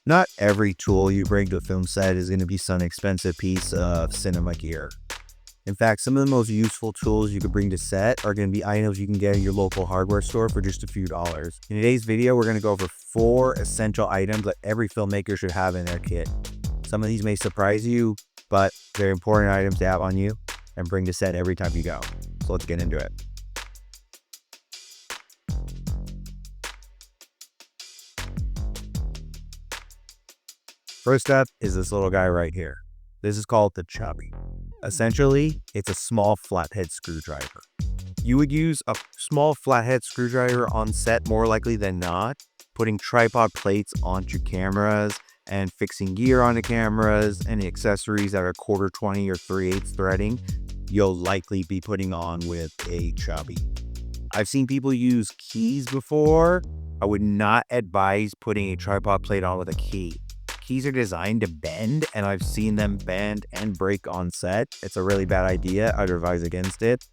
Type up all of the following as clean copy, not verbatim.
Not every tool you bring to a film set is going to be some expensive piece of cinema gear. In fact, some of the most useful tools you can bring to set are going to be items you can get in your local hardware store for just a few dollars. In today's video, we're going to go over 4 essential items that every filmmaker should have in their kit. Some of these may surprise you, but they're important items to have on you and bring to set every time you go. So let's get into it. First up is this little guy right here. This is called the Chubby. Essentially, it's a small flathead screwdriver. You would use a small flathead screwdriver on set more likely than not, putting tripod plates onto cameras and fixing gear onto cameras and accessories that are 1/4 20 or 3/8 threading. You'll likely be putting on with a Chubby. I've seen people use keys before. I would not advise putting a tripod plate on with a key. Keys are designed to bend, and I've seen them bend and break on set. It's a really bad idea. I'd advise against it.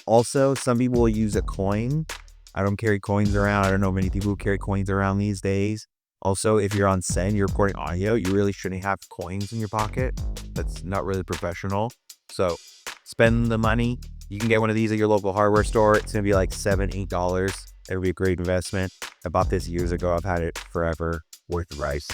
Also, some people will use a coin. I don't carry coins around. I don't know many people who carry coins around these days. Also, if you're on set and you're recording audio, you really shouldn't have coins in your pocket. That's not really professional. So spend the money. You can get one of these at your local hardware store. It's going to be like $7, $8. It would be a great investment. I bought this years ago. I've had it forever. Worth the price.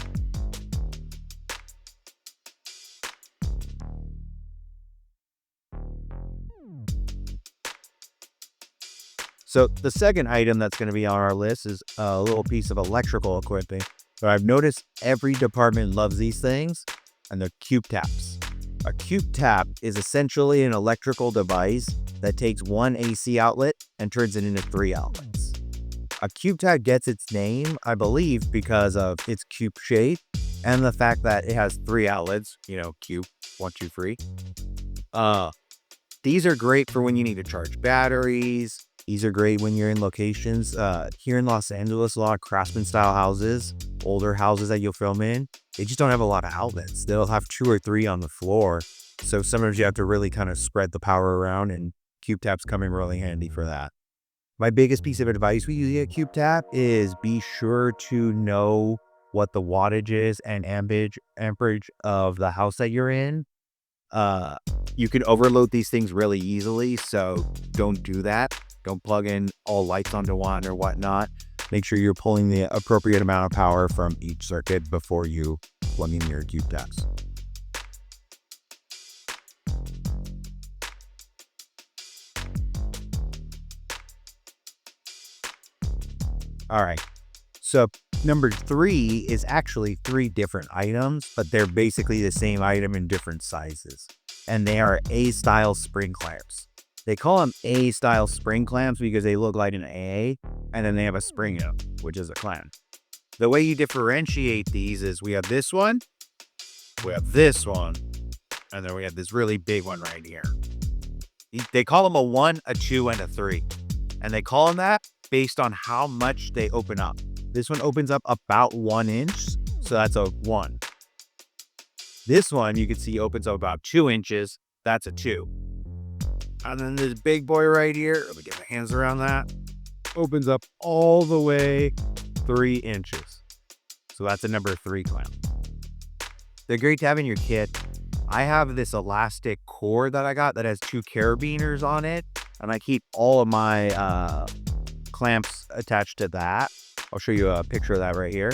So the second item that's going to be on our list is a little piece of electrical equipment. So I've noticed every department loves these things, and they're cube taps. A cube tap is essentially an electrical device that takes one AC outlet and turns it into 3 outlets. A cube tap gets its name, I believe, because of its cube shape and the fact that it has 3 outlets, cube, 1, 2, 3. These are great for when you need to charge batteries. These are great when you're in locations. Here in Los Angeles, a lot of craftsman style houses, older houses that you'll film in, they just don't have a lot of outlets. They'll have 2 or 3 on the floor. So sometimes you have to really kind of spread the power around, and cube taps come in really handy for that. My biggest piece of advice with using a cube tap is be sure to know what the wattage is and amperage of the house that you're in. You can overload these things really easily, so don't do that. Don't plug in all lights onto one or whatnot. Make sure you're pulling the appropriate amount of power from each circuit before you plug in your cube taps. All right. So number 3 is actually 3 different items, but they're basically the same item in different sizes. And they are A-style spring clamps. They call them A-style spring clamps because they look like an A, and then they have a spring in them, which is a clamp. The way you differentiate these is we have this one, we have this one, and then we have this really big one right here. They call them a 1, a 2, and a 3. And they call them that based on how much they open up. This one opens up about 1 inch, so that's a 1. This one you can see opens up about 2 inches, that's a 2. And then this big boy right here, let me get my hands around that, opens up all the way 3 inches. So that's a number 3 clamp. They're great to have in your kit. I have this elastic cord that I got that has 2 carabiners on it, and I keep all of my clamps attached to that. I'll show you a picture of that right here.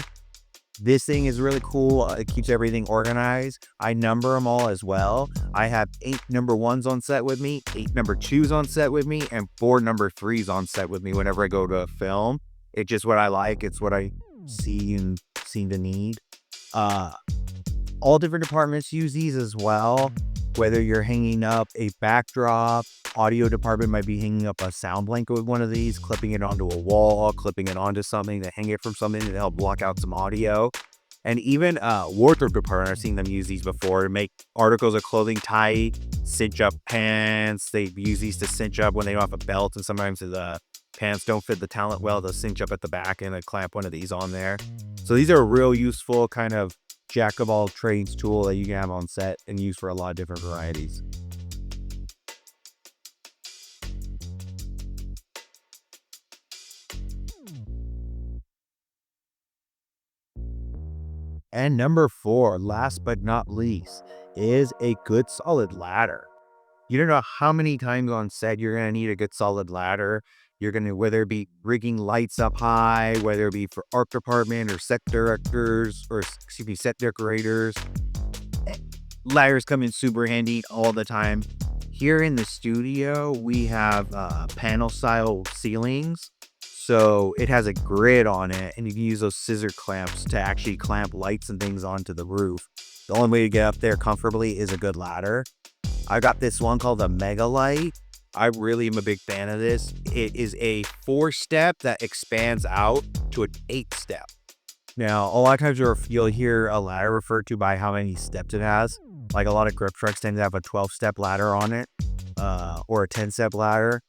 This thing is really cool. It keeps everything organized. I number them all as well. I have 8 number 1s on set with me, 8 number 2s on set with me, and 4 number 3s on set with me whenever I go to a film. It's just what I like. It's what I see and seem to need. All different departments use these as well. Whether you're hanging up a backdrop, audio department might be hanging up a sound blanket with one of these, clipping it onto a wall, clipping it onto something to hang it from something to help block out some audio. And even wardrobe department, I've seen them use these before to make articles of clothing tight, cinch up pants. They use these to cinch up when they don't have a belt, and sometimes the pants don't fit the talent well. They'll cinch up at the back and then clamp one of these on there. So these are a real useful kind of jack of all trades tool that you can have on set and use for a lot of different varieties. And number 4, last but not least, is a good solid ladder. You don't know how many times on set you're gonna need a good solid ladder. You're gonna, whether it be rigging lights up high, whether it be for art department or set directors, or excuse me, set decorators. Ladders come in super handy all the time. Here in the studio, we have panel style ceilings. So it has a grid on it, and you can use those scissor clamps to actually clamp lights and things onto the roof. The only way to get up there comfortably is a good ladder. I got this one called the Mega Light. I really am a big fan of this. It is a 4-step that expands out to an 8-step. Now, a lot of times you'll hear a ladder referred to by how many steps it has. Like a lot of grip trucks tend to have a 12-step ladder on it, or a 10-step ladder.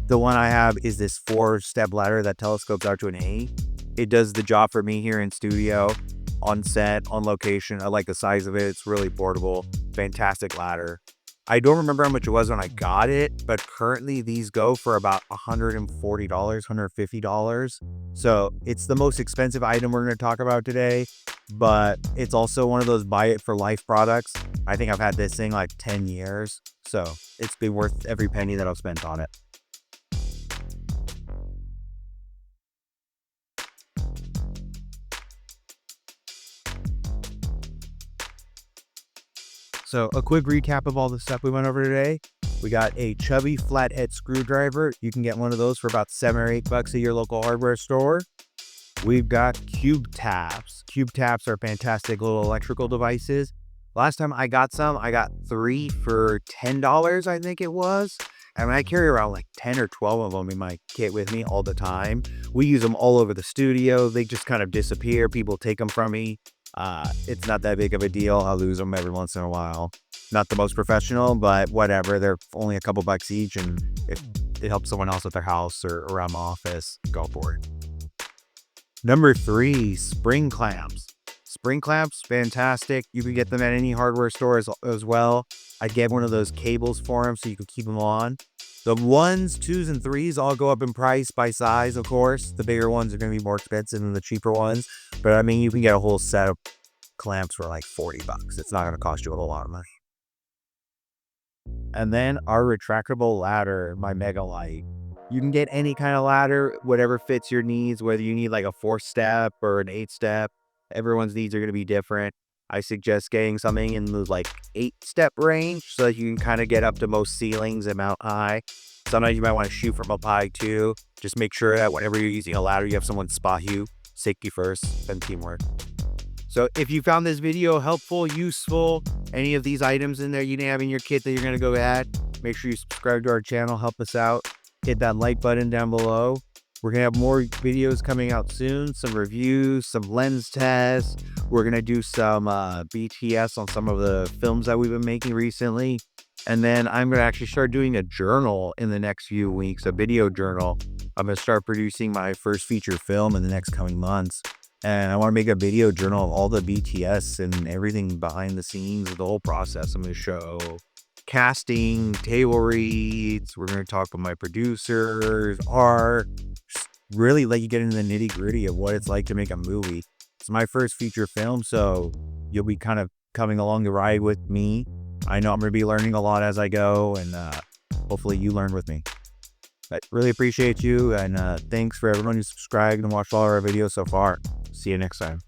The one I have is this 4-step ladder that telescopes out to an 8. It does the job for me here in studio, on set, on location. I like the size of it. It's really portable. Fantastic ladder. I don't remember how much it was when I got it, but currently these go for about $140, $150. So it's the most expensive item we're going to talk about today, but it's also one of those buy it for life products. I think I've had this thing like 10 years, so it's been worth every penny that I've spent on it. So a quick recap of all the stuff we went over today. We got a Chubby flathead screwdriver. You can get one of those for about $7 or $8 at your local hardware store. We've got cube taps. Cube taps are fantastic little electrical devices. Last time I got some, I got 3 for $10, I think it was. And I carry around like 10 or 12 of them in my kit with me all the time. We use them all over the studio. They just kind of disappear. People take them from me. It's not that big of a deal. I'll lose them every once in a while. Not the most professional, but whatever. They're only a couple bucks each, and if it helps someone else at their house or around my office, go for it. Number 3, spring clamps. Spring clamps, fantastic. You can get them at any hardware store as well. I'd get one of those cables for them so you can keep them on. The 1s, 2s, and 3s all go up in price by size, of course. The bigger ones are going to be more expensive than the cheaper ones. But I mean, you can get a whole set of clamps for like $40. It's not going to cost you a whole lot of money. And then our retractable ladder, my Mega Light. You can get any kind of ladder, whatever fits your needs, whether you need like a 4-step or an 8-step. Everyone's needs are going to be different. I suggest getting something in the like 8-step range so that you can kind of get up to most ceilings and mount high. Sometimes you might want to shoot from up high too. Just make sure that whenever you're using a ladder, you have someone spot you. Safety first, then teamwork. So if you found this video helpful, useful, any of these items in there you didn't have in your kit that you're going to go add, make sure you subscribe to our channel, help us out. Hit that like button down below. We're going to have more videos coming out soon, some reviews, some lens tests. We're going to do some BTS on some of the films that we've been making recently. And then I'm going to actually start doing a journal in the next few weeks, a video journal. I'm going to start producing my first feature film in the next coming months. And I want to make a video journal of all the BTS and everything behind the scenes of the whole process. I'm going to show casting, table reads. We're going to talk with my producers, art, really let you get into the nitty gritty of what it's like to make a movie. It's my first feature film, so you'll be kind of coming along the ride with me. I know I'm going to be learning a lot as I go, and hopefully you learn with me. But really appreciate you, and thanks for everyone who subscribed and watched all our videos so far. See you next time.